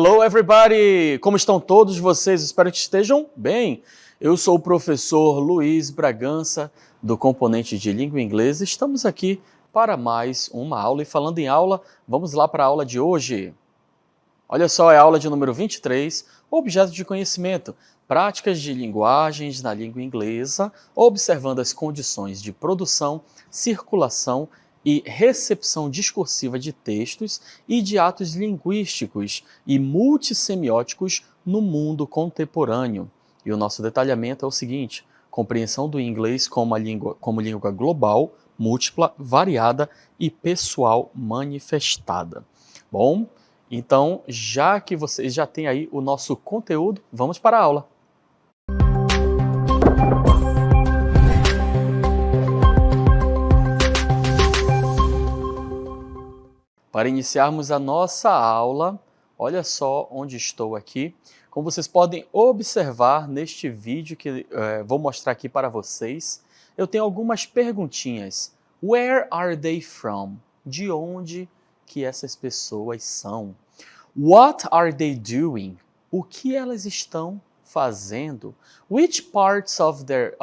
Hello everybody! Como estão todos vocês? Espero que estejam bem. Eu sou o professor Luiz Bragança, do componente de língua inglesa. Estamos aqui para mais uma aula. E falando em aula, vamos lá para a aula de hoje. Olha só, é a aula de número 23, objeto de conhecimento, práticas de linguagens na língua inglesa, observando as condições de produção, circulação e recepção discursiva de textos e de atos linguísticos e multissemióticos no mundo contemporâneo. E o nosso detalhamento é o seguinte: compreensão do inglês como língua global, múltipla, variada e pessoal manifestada. Bom, então, já que vocês já têm aí o nosso conteúdo, vamos para a aula. Para iniciarmos a nossa aula, olha só onde estou aqui. Como vocês podem observar neste vídeo que vou mostrar aqui para vocês, eu tenho algumas perguntinhas. Where are they from? De onde que essas pessoas são? What are they doing? O que elas estão fazendo? Which parts of their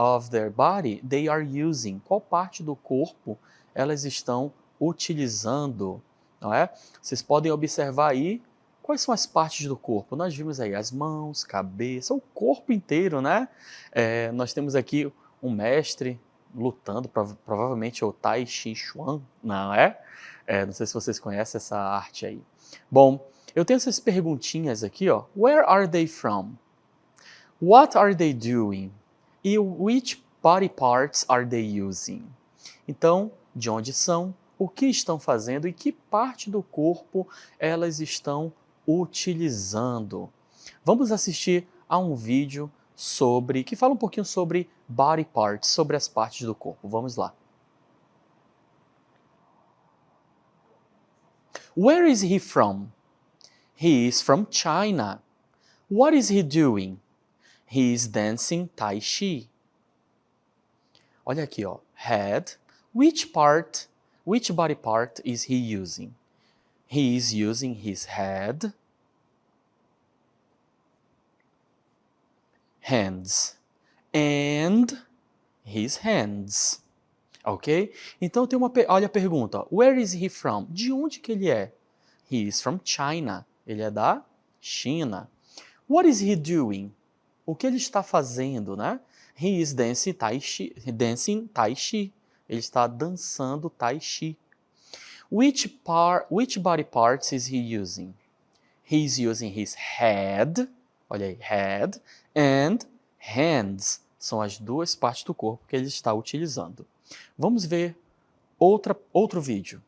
body they are using? Qual parte do corpo elas estão utilizando? Não é? Vocês podem observar aí quais são as partes do corpo. Nós vimos aí as mãos, cabeça, o corpo inteiro, né? Nós temos aqui um mestre lutando, provavelmente o Tai Chi Chuan, não é? Não sei se vocês conhecem essa arte aí. Bom, eu tenho essas perguntinhas aqui, ó. Where are they from? What are they doing? E which body parts are they using? Então, de onde são? O que estão fazendo e que parte do corpo elas estão utilizando? Vamos assistir a um vídeo que fala um pouquinho sobre body parts, sobre as partes do corpo. Vamos lá. Where is he from? He is from China. What is he doing? He is dancing Tai Chi. Olha aqui, ó. Head. Which body part is he using? He is using his head. Hands. And his hands. Ok? Então tem olha a pergunta. Where is he from? De onde que ele é? He is from China. Ele é da China. What is he doing? O que ele está fazendo, né? He is dancing Tai Chi. Ele está dançando Tai Chi. Which body parts is he using? He is using his head, olha aí, head, and hands. São as duas partes do corpo que ele está utilizando. Vamos ver outro vídeo.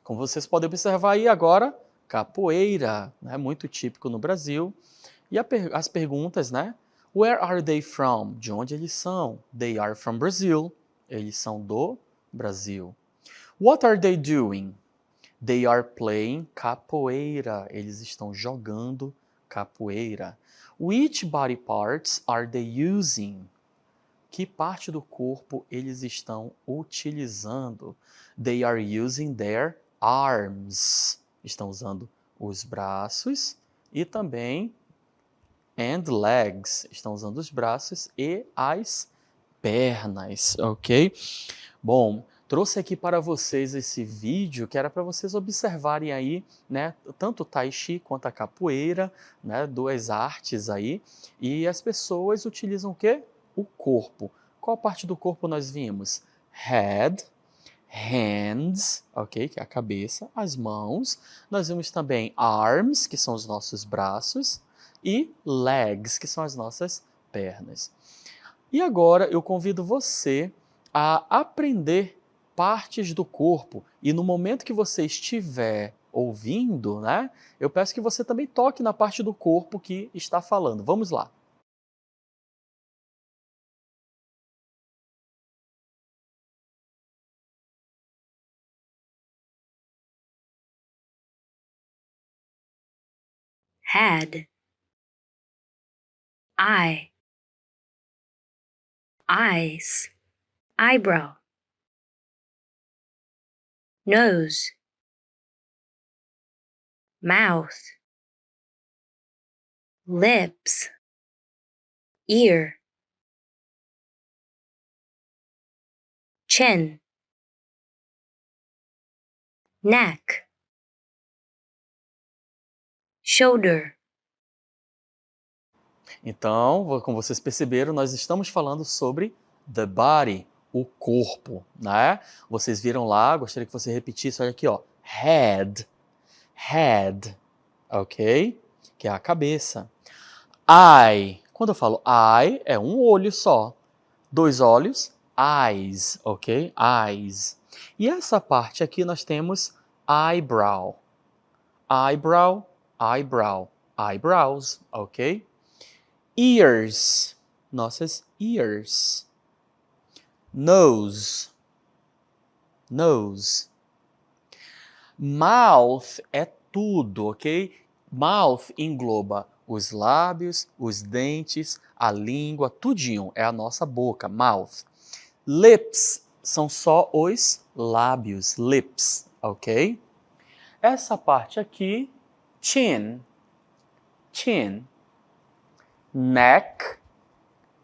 Como vocês podem observar aí agora, capoeira, né? Muito típico no Brasil. E as perguntas, né? Where are they from? De onde eles são? They are from Brazil. Eles são do Brasil. What are they doing? They are playing capoeira. Eles estão jogando capoeira. Which body parts are they using? Que parte do corpo eles estão utilizando? They are using their arms. Estão usando os braços e também and legs. Estão usando os braços e as pernas, ok? Bom, trouxe aqui para vocês esse vídeo que era para vocês observarem aí, né, tanto o Tai Chi quanto a capoeira, né, duas artes aí, e as pessoas utilizam o quê? O corpo. Qual parte do corpo nós vimos? Head, hands, ok, que é a cabeça, as mãos. Nós vimos também arms, que são os nossos braços, e legs, que são as nossas pernas. E agora eu convido você a aprender partes do corpo. E no momento que você estiver ouvindo, né, eu peço que você também toque na parte do corpo que está falando. Vamos lá. Head, eye, eyes, eyebrow, nose, mouth, lips, ear, chin, neck, shoulder, Então, como vocês perceberam, nós estamos falando sobre the body, o corpo, né? Vocês viram lá, gostaria que você repetisse, olha aqui, ó, head, head, ok? Que é a cabeça. Eye, quando eu falo eye, é um olho só. Dois olhos, eyes, ok? Eyes. E essa parte aqui nós temos eyebrow. Eyebrow, eyebrow, eyebrows, ok? Ears, nossas ears. Nose, nose. Mouth é tudo, ok? Mouth engloba os lábios, os dentes, a língua, tudinho. É a nossa boca, mouth. Lips são só os lábios, lips, ok? Essa parte aqui, chin, chin. Neck,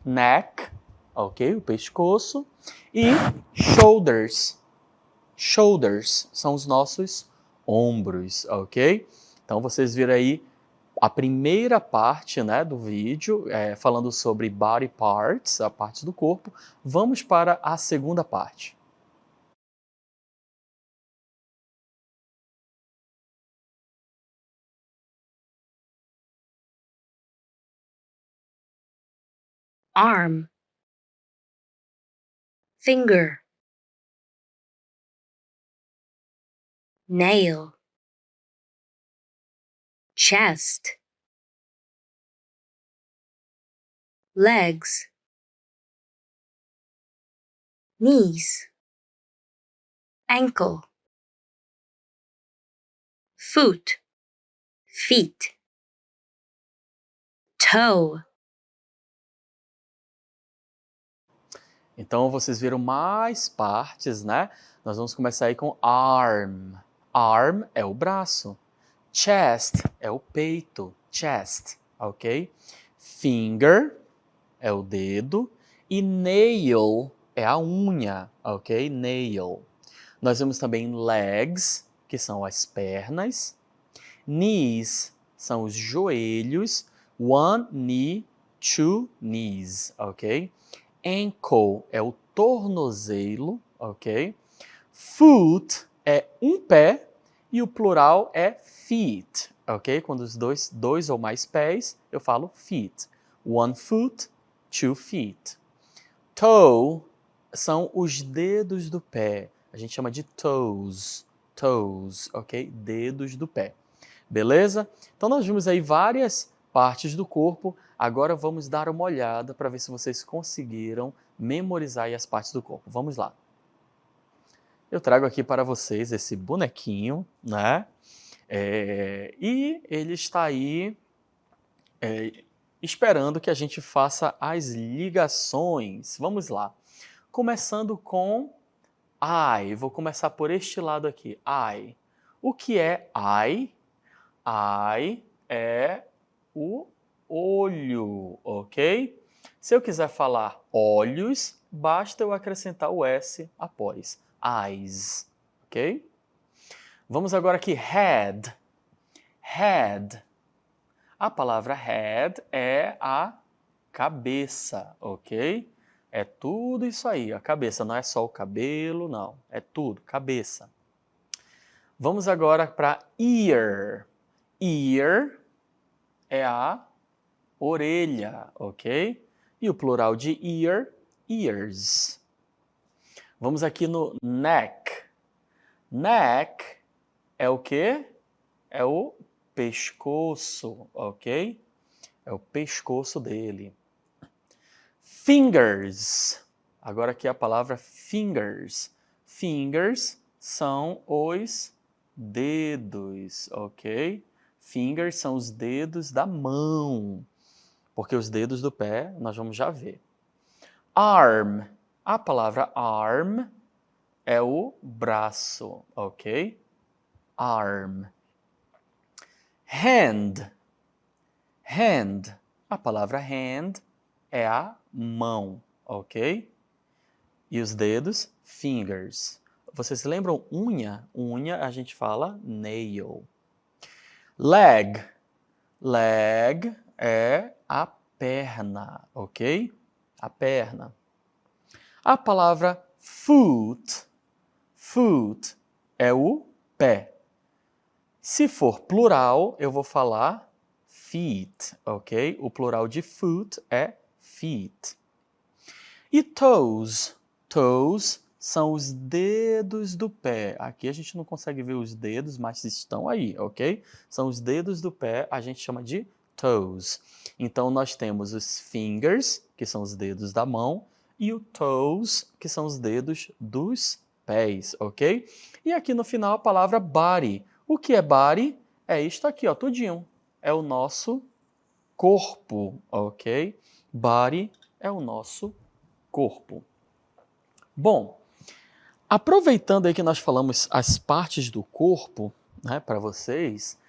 neck, ok? O pescoço. E shoulders, shoulders são os nossos ombros, ok? Então vocês viram aí a primeira parte, né, do vídeo, falando sobre body parts, a parte do corpo. Vamos para a segunda parte. arm, finger, nail, chest, legs, knees, ankle, foot, feet, toe, Então vocês viram mais partes, né? Nós vamos começar aí com arm. Arm é o braço. Chest é o peito. Chest, ok? Finger é o dedo. E nail é a unha, ok? Nail. Nós vemos também legs, que são as pernas. Knees são os joelhos. One knee, two knees, ok? Ankle é o tornozelo, ok? Foot é um pé e o plural é feet, ok? Quando os dois ou mais pés, eu falo feet. One foot, two feet. Toe são os dedos do pé. A gente chama de toes, toes, ok? Dedos do pé. Beleza? Então nós vimos aí várias partes do corpo. Agora vamos dar uma olhada para ver se vocês conseguiram memorizar aí as partes do corpo. Vamos lá. Eu trago aqui para vocês esse bonequinho, né? E ele está aí esperando que a gente faça as ligações. Vamos lá. Começando com eye. Vou começar por este lado aqui. Eye. O que é eye? Eye é o olho, ok? Se eu quiser falar olhos, basta eu acrescentar o S após. Eyes, ok? Vamos agora aqui, head. Head. A palavra head é a cabeça, ok? É tudo isso aí, a cabeça. Não é só o cabelo, não. É tudo, cabeça. Vamos agora para ear. Ear é a orelha, ok? E o plural de ear, ears. Vamos aqui no neck. Neck é o quê? É o pescoço, ok? É o pescoço dele. Fingers. Agora aqui a palavra fingers. Fingers são os dedos, ok? Fingers são os dedos da mão, porque os dedos do pé nós vamos já ver. Arm. A palavra arm é o braço, ok? Arm. Hand. Hand. A palavra hand é a mão, ok? E os dedos, fingers. Vocês lembram unha? Unha a gente fala nail. Leg. Leg é a perna, ok? A perna. A palavra foot. Foot é o pé. Se for plural, eu vou falar feet, ok? O plural de foot é feet. E toes? Toes são os dedos do pé. Aqui a gente não consegue ver os dedos, mas estão aí, ok? São os dedos do pé, a gente chama de toes. Então nós temos os fingers, que são os dedos da mão, e o toes, que são os dedos dos pés, ok? E aqui no final a palavra body. O que é body? É isto aqui, ó, tudinho. É o nosso corpo, ok? Body é o nosso corpo. Bom, aproveitando aí que nós falamos as partes do corpo, né, para vocês,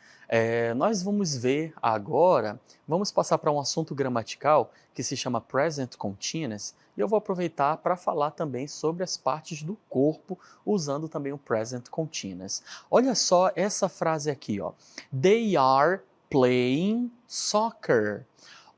nós vamos ver agora, vamos passar para um assunto gramatical que se chama Present Continuous, e eu vou aproveitar para falar também sobre as partes do corpo, usando também o Present Continuous. Olha só essa frase aqui, ó. They are playing soccer.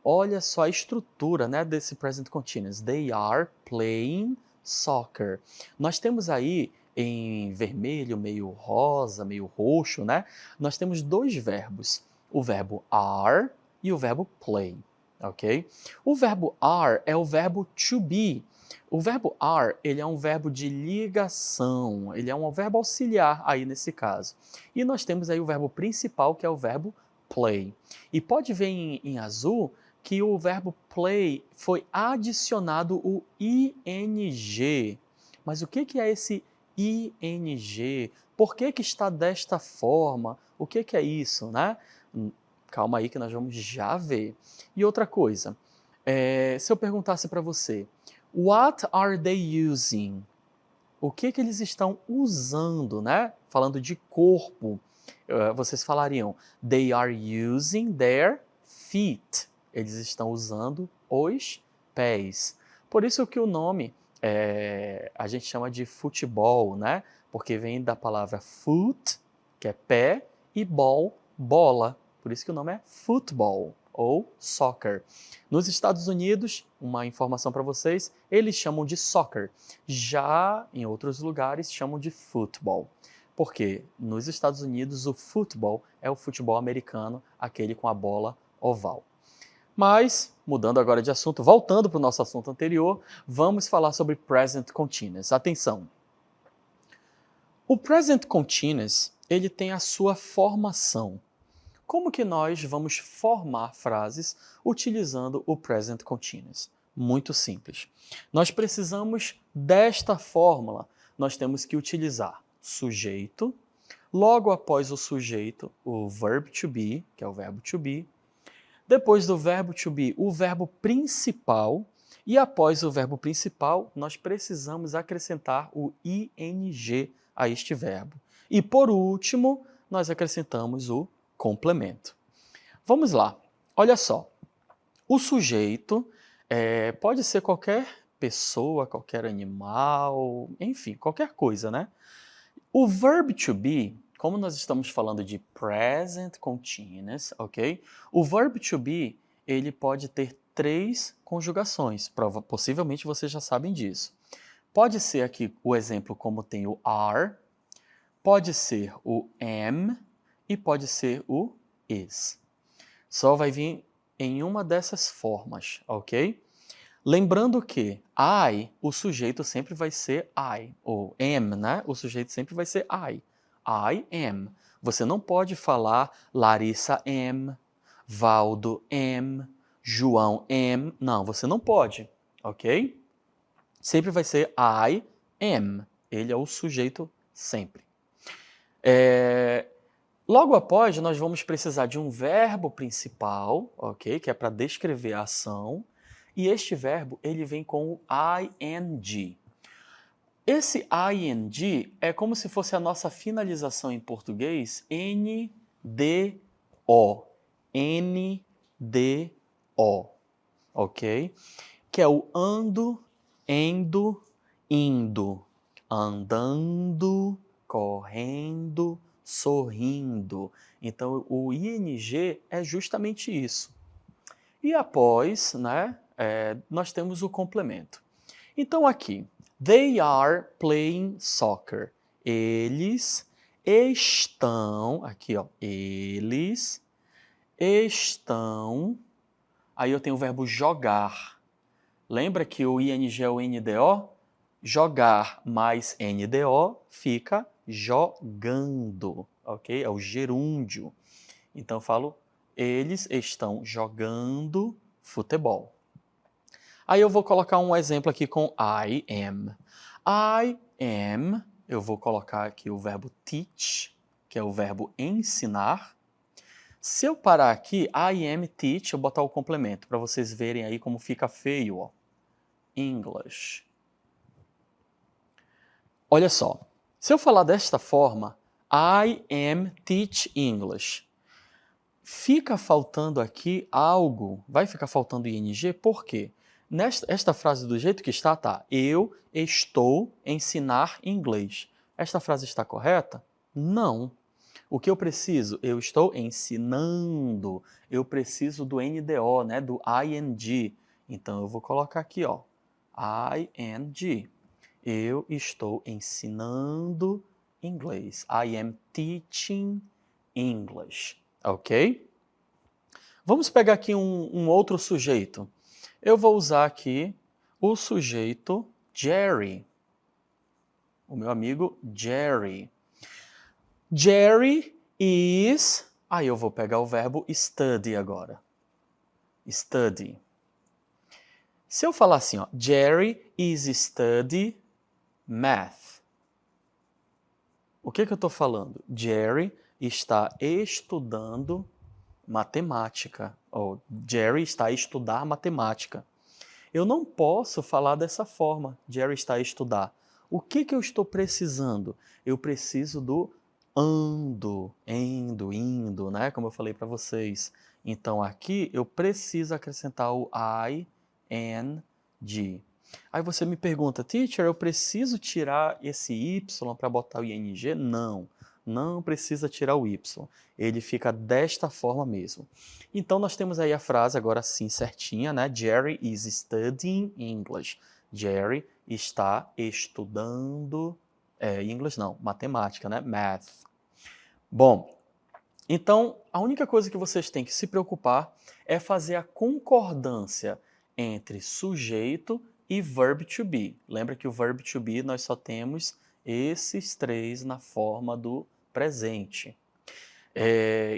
Olha só a estrutura, né, desse Present Continuous. They are playing soccer. Nós temos aí em vermelho, meio rosa, meio roxo, né? Nós temos dois verbos, o verbo are e o verbo play, ok? O verbo are é o verbo to be. O verbo are, ele é um verbo de ligação, ele é um verbo auxiliar aí nesse caso. E nós temos aí o verbo principal, que é o verbo play. E pode ver em azul que o verbo play foi adicionado o ing. Mas o que é esse ing? Por que está desta forma? O que é isso, né? Calma aí que nós vamos já ver. E outra coisa, se eu perguntasse para você, what are they using? O que eles estão usando, né? Falando de corpo, vocês falariam, they are using their feet. Eles estão usando os pés. Por isso que o nome a gente chama de futebol, né? Porque vem da palavra foot, que é pé, e ball, bola. Por isso que o nome é football ou soccer. Nos Estados Unidos, uma informação para vocês, eles chamam de soccer. Já em outros lugares chamam de football. Porque nos Estados Unidos o futebol é o futebol americano, aquele com a bola oval. Mas, mudando agora de assunto, voltando para o nosso assunto anterior, vamos falar sobre Present Continuous. Atenção! O Present Continuous, ele tem a sua formação. Como que nós vamos formar frases utilizando o Present Continuous? Muito simples. Nós precisamos desta fórmula. Nós temos que utilizar sujeito, logo após o sujeito, o verb to be, que é o verbo to be, depois do verbo to be, o verbo principal, e após o verbo principal, nós precisamos acrescentar o ing a este verbo. E por último, nós acrescentamos o complemento. Vamos lá, olha só. O sujeito pode ser qualquer pessoa, qualquer animal, enfim, qualquer coisa, né? O verb to be, como nós estamos falando de present continuous, ok? O verb to be, ele pode ter 3 conjugações. Possivelmente vocês já sabem disso. Pode ser aqui o exemplo como tem o are, pode ser o am e pode ser o is. Só vai vir em uma dessas formas, ok? Lembrando que I, o sujeito sempre vai ser I, ou am, né? O sujeito sempre vai ser I. I am. Você não pode falar Larissa am, Valdo am, João am. Não, você não pode, ok? Sempre vai ser I am. Ele é o sujeito sempre. Logo após, nós vamos precisar de um verbo principal, ok? Que é para descrever a ação. E este verbo, ele vem com o ing. Esse ing é como se fosse a nossa finalização em português, nd N-D-O, ok? Que é o ando, endo, indo, andando, correndo, sorrindo. Então, o ing é justamente isso. E após, né, nós temos o complemento. Então, aqui, they are playing soccer. Eles estão, aqui, ó, eles estão. Aí eu tenho o verbo jogar. Lembra que o ing é o NDO? Jogar mais NDO fica jogando, ok? É o gerúndio. Então eu falo, eles estão jogando futebol. Aí eu vou colocar um exemplo aqui com I am. I am, eu vou colocar aqui o verbo teach, que é o verbo ensinar. Se eu parar aqui, I am teach, eu botar o complemento, para vocês verem aí como fica feio, ó. English. Olha só, se eu falar desta forma, I am teach English, fica faltando aqui algo, vai ficar faltando ing, por quê? Esta frase do jeito que está, tá, eu estou ensinar inglês. Esta frase está correta? Não. O que eu preciso? Eu estou ensinando. Eu preciso do NDO, né? Do ing. Então eu vou colocar aqui, ó, ing. Eu estou ensinando inglês. I am teaching English. Ok? Vamos pegar aqui um outro sujeito. Eu vou usar aqui o sujeito Jerry. O meu amigo Jerry. Jerry is... Aí eu vou pegar o verbo study agora. Study. Se eu falar assim, ó, Jerry is study math. O que eu estou falando? Jerry está estudando matemática. Ou Jerry está a estudar matemática. Eu não posso falar dessa forma. Jerry está a estudar. O que eu estou precisando? Eu preciso do ando, endo, indo, né? Como eu falei para vocês. Então aqui eu preciso acrescentar o I, N, G. Aí você me pergunta, teacher, eu preciso tirar esse Y para botar o ing? Não, não precisa tirar o Y. Ele fica desta forma mesmo. Então nós temos aí a frase agora sim certinha, né? Jerry is studying English. Jerry está estudando... English não, matemática, né? Math. Bom, então a única coisa que vocês têm que se preocupar é fazer a concordância entre sujeito e verb to be. Lembra que o verb to be nós só temos esses três na forma do presente.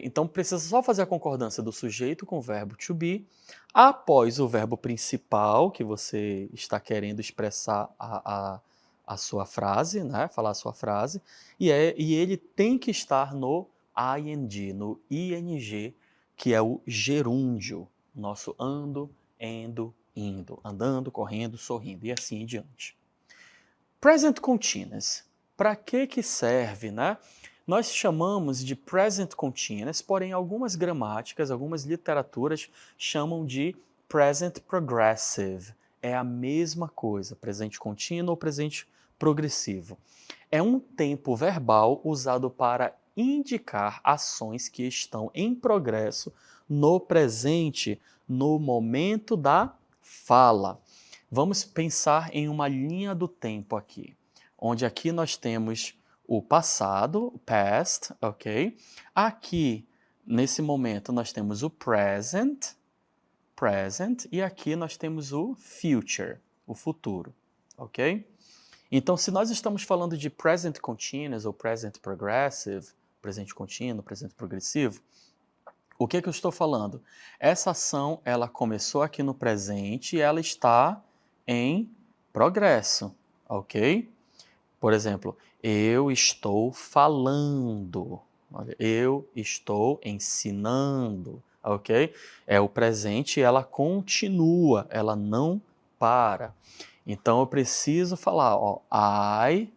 Então precisa só fazer a concordância do sujeito com o verbo to be, após o verbo principal que você está querendo expressar a sua frase, né? Falar a sua frase, e ele tem que estar no ing, no ing, que é o gerúndio, nosso ando, endo, indo, andando, correndo, sorrindo e assim em diante. Present continuous, para que serve, né? Nós chamamos de present continuous, porém algumas gramáticas, algumas literaturas chamam de present progressive. É a mesma coisa, presente contínuo ou presente progressivo. É um tempo verbal usado para indicar ações que estão em progresso no presente, no momento da fala. Vamos pensar em uma linha do tempo aqui, onde aqui nós temos o passado, o past, ok? Aqui, nesse momento, nós temos o present, e aqui nós temos o future, o futuro, ok? Então, se nós estamos falando de present continuous ou present progressive, presente contínuo, presente progressivo, o que eu estou falando? Essa ação, ela começou aqui no presente e ela está em progresso, ok? Por exemplo, eu estou falando, olha, eu estou ensinando, ok? É o presente, ela continua, ela não para. Então eu preciso falar, ó, I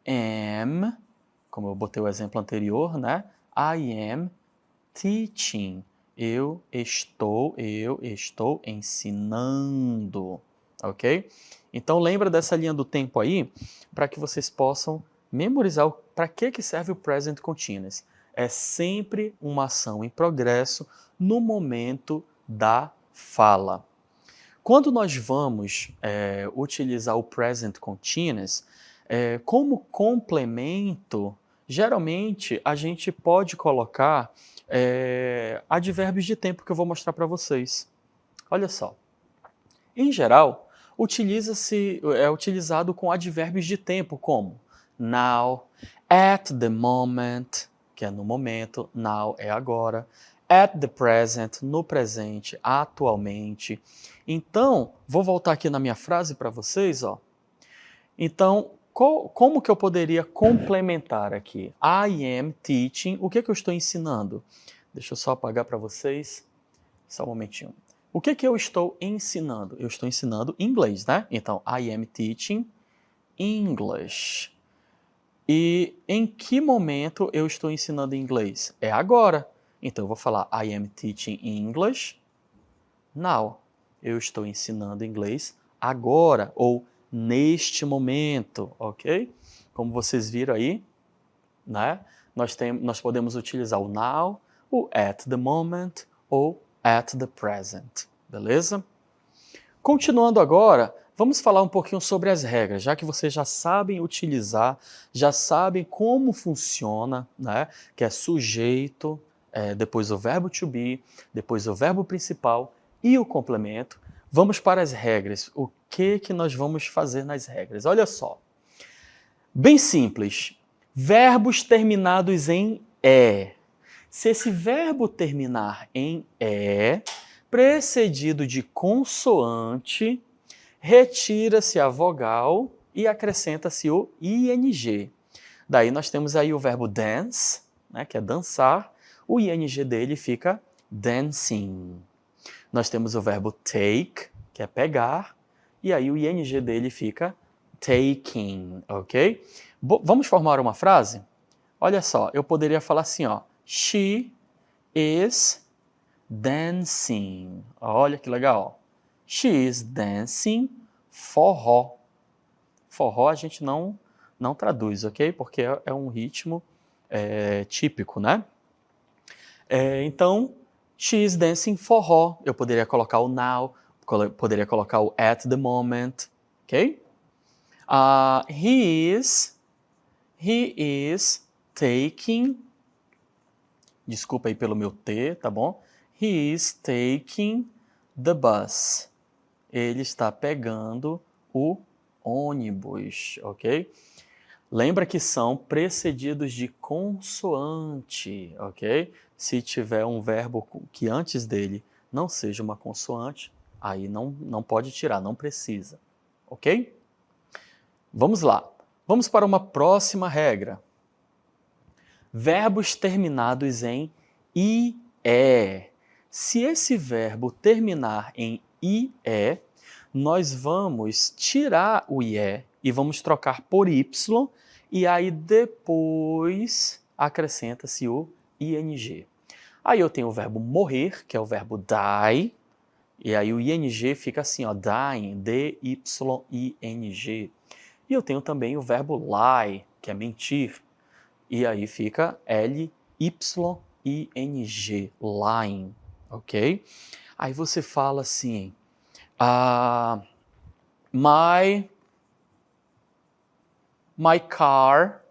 am, como eu botei o exemplo anterior, né? I am teaching. Eu estou ensinando, ok? Então lembra dessa linha do tempo aí, para que vocês possam memorizar para que serve o present continuous. É sempre uma ação em progresso no momento da fala. Quando nós vamos utilizar o present continuous, como complemento, geralmente a gente pode colocar advérbios de tempo que eu vou mostrar para vocês. Olha só. Em geral, é utilizado com advérbios de tempo, como now, at the moment, que é no momento, now é agora, at the present, no presente, atualmente. Então, vou voltar aqui na minha frase para vocês, ó. Então, como que eu poderia complementar aqui? I am teaching. O que eu estou ensinando? Deixa eu só apagar para vocês. Só um momentinho. O que eu estou ensinando? Eu estou ensinando inglês, né? Então, I am teaching English. E em que momento eu estou ensinando inglês? É agora. Então, eu vou falar I am teaching English now. Eu estou ensinando inglês agora, ou neste momento, ok? Como vocês viram aí, né? Nós podemos utilizar o now, o at the moment, ou at the present, beleza? Continuando agora, vamos falar um pouquinho sobre as regras, já que vocês já sabem utilizar, já sabem como funciona, né? Que é sujeito, depois o verbo to be, depois o verbo principal e o complemento. Vamos para as regras. O que nós vamos fazer nas regras? Olha só. Bem simples. Verbos terminados em "é". Se esse verbo terminar em "é", precedido de consoante, retira-se a vogal e acrescenta-se o ing. Daí nós temos aí o verbo dance, né, que é dançar, o ing dele fica dancing. Nós temos o verbo take, que é pegar, e aí o ing dele fica taking, ok? Vamos formar uma frase? Olha só, eu poderia falar assim, ó. She is dancing. Olha que legal. She is dancing forró. Forró a gente não traduz, ok? Porque é um ritmo típico, né? Então, she is dancing forró. Eu poderia colocar o now, poderia colocar o at the moment, ok? He is taking. Desculpa aí pelo meu T, tá bom? He is taking the bus. Ele está pegando o ônibus, ok? Lembra que são precedidos de consoante, ok? Se tiver um verbo que antes dele não seja uma consoante, aí não pode tirar, não precisa, ok? Vamos lá. Vamos para uma próxima regra. Verbos terminados em IE. Se esse verbo terminar em IE, nós vamos tirar o IE e vamos trocar por Y, e aí depois acrescenta-se o ING. Aí eu tenho o verbo morrer, que é o verbo die, e aí o ING fica assim, ó, dying, D-Y-I-N-G. E eu tenho também o verbo lie, que é mentir, e aí fica L-Y-I-N-G, lying, ok? Aí você fala assim, my car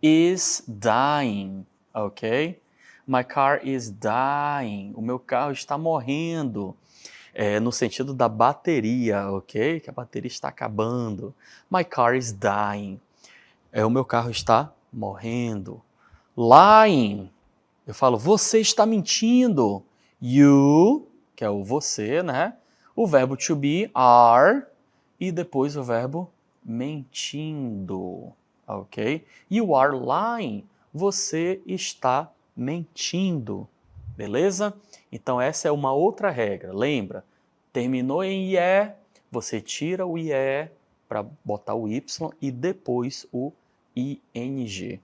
is dying, ok? My car is dying, o meu carro está morrendo, no sentido da bateria, ok? Que a bateria está acabando. My car is dying, o meu carro está morrendo. Lying, eu falo, você está mentindo. You, que é o você, né? O verbo to be, are, e depois o verbo mentindo, ok? You are lying, você está mentindo, beleza? Então essa é uma outra regra, lembra? Terminou em IE, você tira o IE para botar o Y e depois o ING.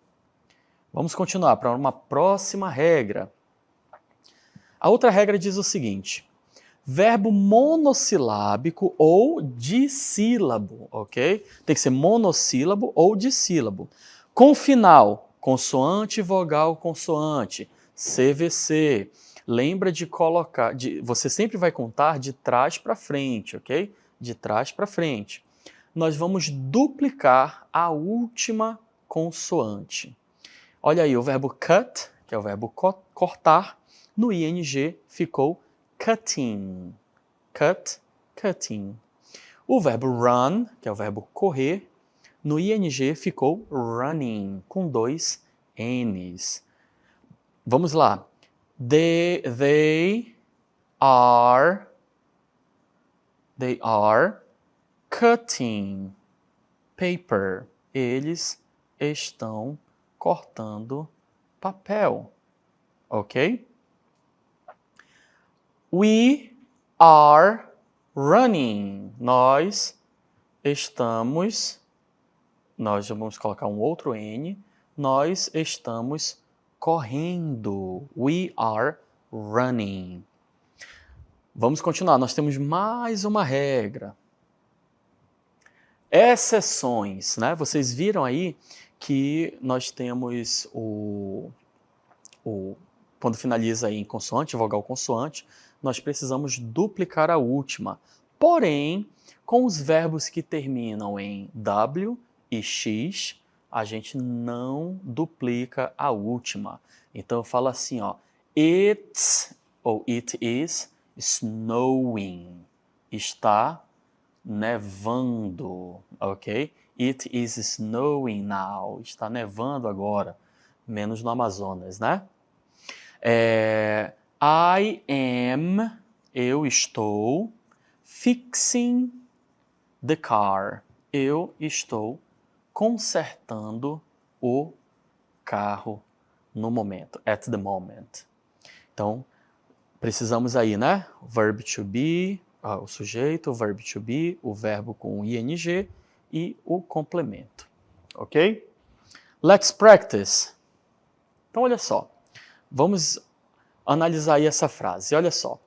Vamos continuar para uma próxima regra. A outra regra diz o seguinte: verbo monossilábico ou dissílabo, ok? Tem que ser monossílabo ou dissílabo. Com final, consoante, vogal, consoante, CVC. Lembra de colocar, você sempre vai contar de trás para frente, ok? De trás para frente. Nós vamos duplicar a última consoante. Olha aí, o verbo cut, que é o verbo cortar, no ing ficou cutting. Cut, cutting. O verbo run, que é o verbo correr, no ing ficou running, com 2 N's. Vamos lá. They are cutting paper. Eles estão cortando papel. Ok? We are running. Nós vamos colocar um outro N. Nós estamos correndo. We are running. Vamos continuar. Nós temos mais uma regra. Exceções, né? Vocês viram aí que nós temos quando finaliza aí em consoante, vogal consoante, nós precisamos duplicar a última. Porém, com os verbos que terminam em W e X, a gente não duplica a última. Então eu falo assim, ó, it's ou it is snowing. Está nevando, ok? It is snowing now. Está nevando agora, menos no Amazonas, né? I am, eu estou, fixing the car. Eu estou consertando o carro no momento, at the moment. Então, precisamos aí, né? Verb to be, o sujeito, o verb to be, o verbo com ing e o complemento. Ok? Let's practice. Então, olha só. Vamos analisar aí essa frase. Olha só.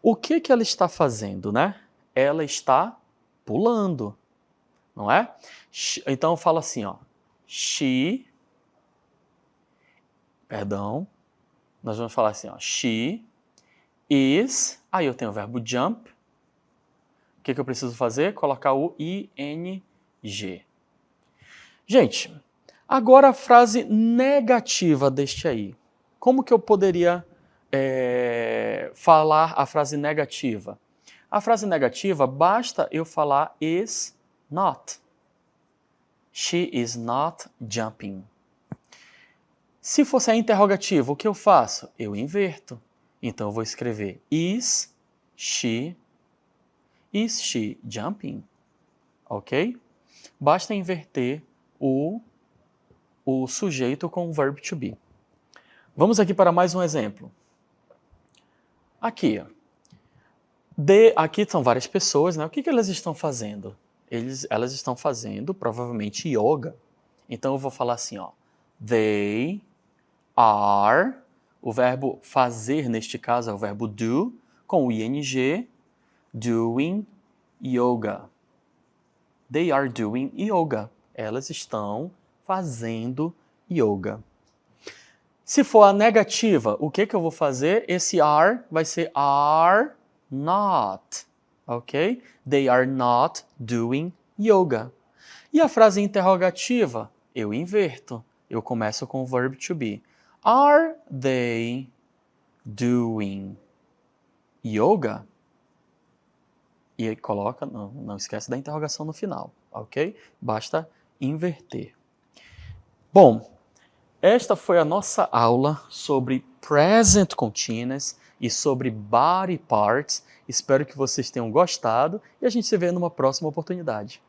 O que ela está fazendo, né? Ela está pulando, não é? Então, eu falo assim, ó. Nós vamos falar assim, ó. She is... Aí eu tenho o verbo jump. O que eu preciso fazer? Colocar o ing. Gente, agora a frase negativa deste aí. Como que eu poderia falar a frase negativa? A frase negativa, basta eu falar is not. She is not jumping. Se fosse a interrogativa, o que eu faço? Eu inverto. Então eu vou escrever is she jumping? Ok? Basta inverter o sujeito com o verb to be. Vamos aqui para mais um exemplo. Aqui, ó. Aqui são várias pessoas, né? O que elas estão fazendo? Elas estão fazendo, provavelmente, yoga. Então, eu vou falar assim, ó. They are, o verbo fazer, neste caso, é o verbo do, com o ing, doing yoga. They are doing yoga. Elas estão fazendo yoga. Se for a negativa, o que eu vou fazer? Esse are vai ser are not, ok? They are not doing yoga. E a frase interrogativa? Eu inverto. Eu começo com o verb to be. Are they doing yoga? E aí coloca, não esquece da interrogação no final, ok? Basta inverter. Bom, esta foi a nossa aula sobre present continuous e sobre body parts. Espero que vocês tenham gostado e a gente se vê numa próxima oportunidade.